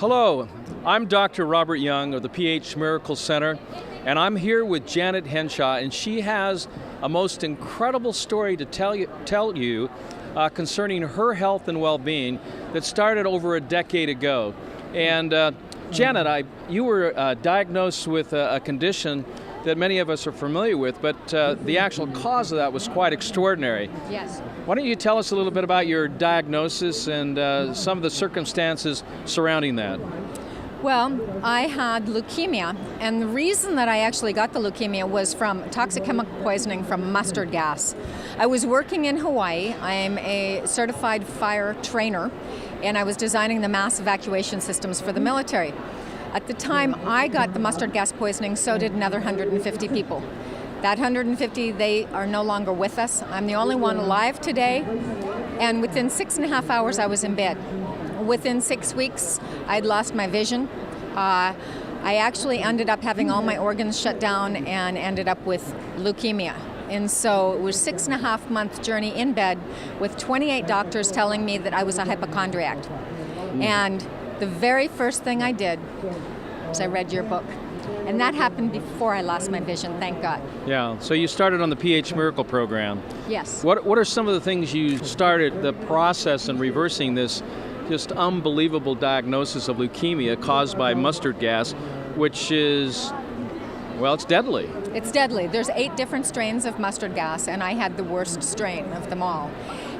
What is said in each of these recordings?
Hello, I'm Dr. Robert Young of the PH Miracle Center, and I'm here with Janet Henshaw, and she has a most incredible story to tell you concerning her health and well-being that started over a decade ago. And Janet, you were diagnosed with a condition that many of us are familiar with, but the actual cause of that was quite extraordinary. Yes. Why don't you tell us a little bit about your diagnosis and some of the circumstances surrounding that? Well, I had leukemia, and the reason that I actually got the leukemia was from toxic chemical poisoning from mustard gas. I was working in Hawaii. I'm a certified fire trainer, and I was designing the mass evacuation systems for the military. At the time I got the mustard gas poisoning, so did another 150 people. That 150, they are no longer with us. I'm the only one alive today, and within 6.5 hours I was in bed. Within 6 weeks, I'd lost my vision. I actually ended up having all my organs shut down and ended up with leukemia. And so it was 6.5-month journey in bed with 28 doctors telling me that I was a hypochondriac. And the very first thing I did was I read your book. And that happened before I lost my vision, thank God. Yeah, so you started on the PH Miracle program. Yes. What are some of the things you started, the process in reversing this just unbelievable diagnosis of leukemia caused by mustard gas, which is, well, it's deadly. It's deadly. There's 8 different strains of mustard gas, and I had the worst strain of them all.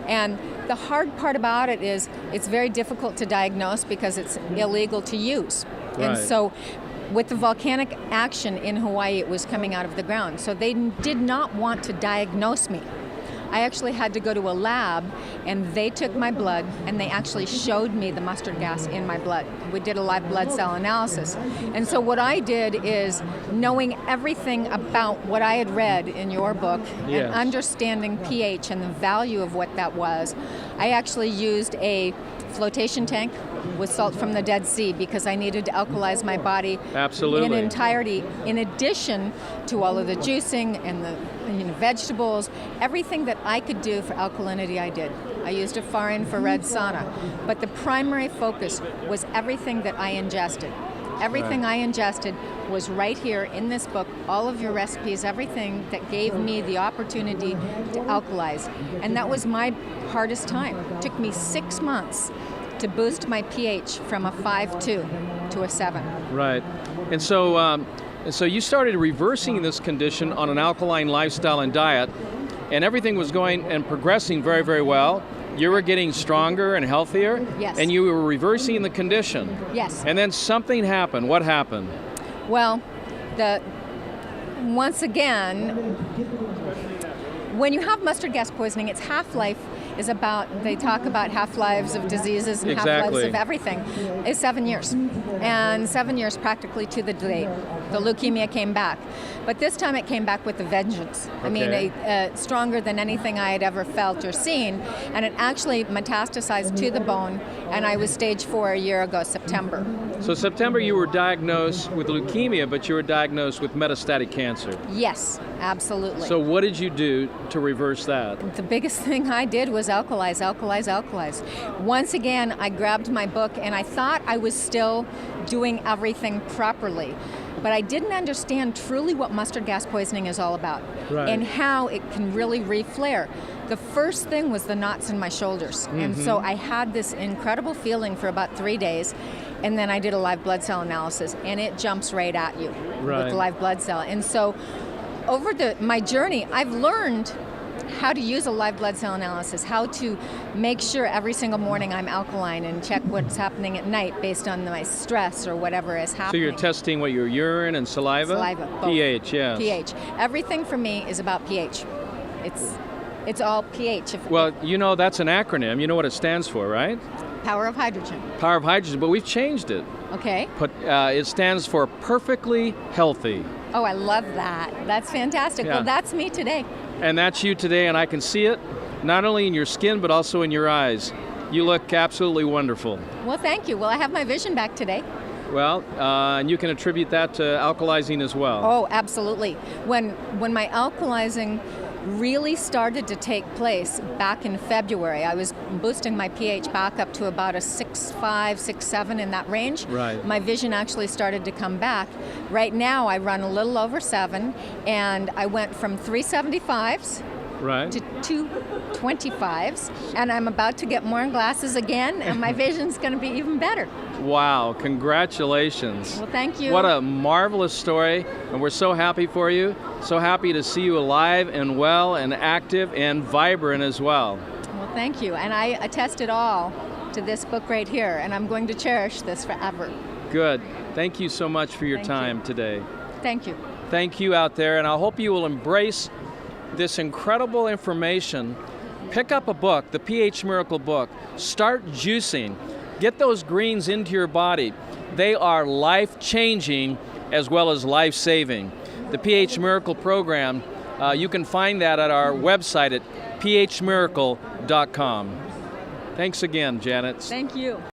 And the hard part about it is it's very difficult to diagnose because it's illegal to use. Right. And so with the volcanic action in Hawaii, it was coming out of the ground. So they did not want to diagnose me. I actually had to go to a lab, and they took my blood, and they actually showed me the mustard gas in my blood. We did a live blood cell analysis. And so what I did is, knowing everything about what I had read in your book, Yes. and understanding pH and the value of what that was, I actually used a flotation tank with salt from the Dead Sea because I needed to alkalize my body Absolutely. in entirety, in addition to all of the juicing and the vegetables, everything that I could do for alkalinity I did. I used a far infrared sauna, but the primary focus was everything that I ingested. Everything I ingested was right here in this book, all of your recipes, everything that gave me the opportunity to alkalize. And that was my hardest time. It took me 6 months to boost my pH from a 5.2 to a 7. Right. And so you started reversing this condition on an alkaline lifestyle and diet, and everything was going and progressing very, very well. You were getting stronger and healthier. Yes. And you were reversing the condition. Yes. And then something happened. What happened? Well, once again, when you have mustard gas poisoning, its half-life is they talk about half-lives of diseases and Exactly. half-lives of everything, is 7 years. And 7 years practically to the date. The leukemia came back. But this time it came back with a vengeance. I mean, stronger than anything I had ever felt or seen. And it actually metastasized to the bone, and I was stage 4 a year ago, September. So September you were diagnosed with leukemia, but you were diagnosed with metastatic cancer. Yes, absolutely. So what did you do to reverse that? The biggest thing I did was alkalize. Once again, I grabbed my book, and I thought I was still doing everything properly. But I didn't understand truly what mustard gas poisoning is all about, Right. and how it can really reflare. The first thing was the knots in my shoulders. And so I had this incredible feeling for about 3 days, and then I did a live blood cell analysis, and it jumps right at you Right. with the live blood cell. And so over my journey, I've learned how to use a live blood cell analysis, how to make sure every single morning I'm alkaline and check what's happening at night based on my stress or whatever is So happening. you're testing what, your urine and saliva? Saliva, both. pH, yes. pH. Everything for me is about pH. It's all pH. Well, you know that's an acronym. You know what it stands for, right? Power of hydrogen. Power of hydrogen, but we've changed it. Okay. But it stands for perfectly healthy. Oh, I love that. That's fantastic. Yeah. Well, that's me today. And that's you today, and I can see it, not only in your skin, but also in your eyes. You look absolutely wonderful. Well, thank you. Well, I have my vision back today. Well, and you can attribute that to alkalizing as well. Oh, absolutely. When my alkalizing really started to take place back in February. I was boosting my pH back up to about a 6.5, 6.7 in that range. Right. My vision actually started to come back. Right now I run a little over 7, and I went from 375s Right. to 225s, and I'm about to get more glasses again, and my vision's going to be even better. Wow, congratulations. Well, thank you. What a marvelous story, and we're so happy for you. So happy to see you alive and well and active and vibrant as well. Well, thank you, and I attest it all to this book right here, and I'm going to cherish this forever. Good. Thank you so much for your Thank time you. today. Thank you. Thank you out there, and I hope you will embrace this incredible information. Pick up a book, the pH Miracle book. Start juicing. Get those greens into your body. They are life-changing as well as life-saving. The pH Miracle program, you can find that at our website at phmiracle.com. Thanks again, Janet. Thank you.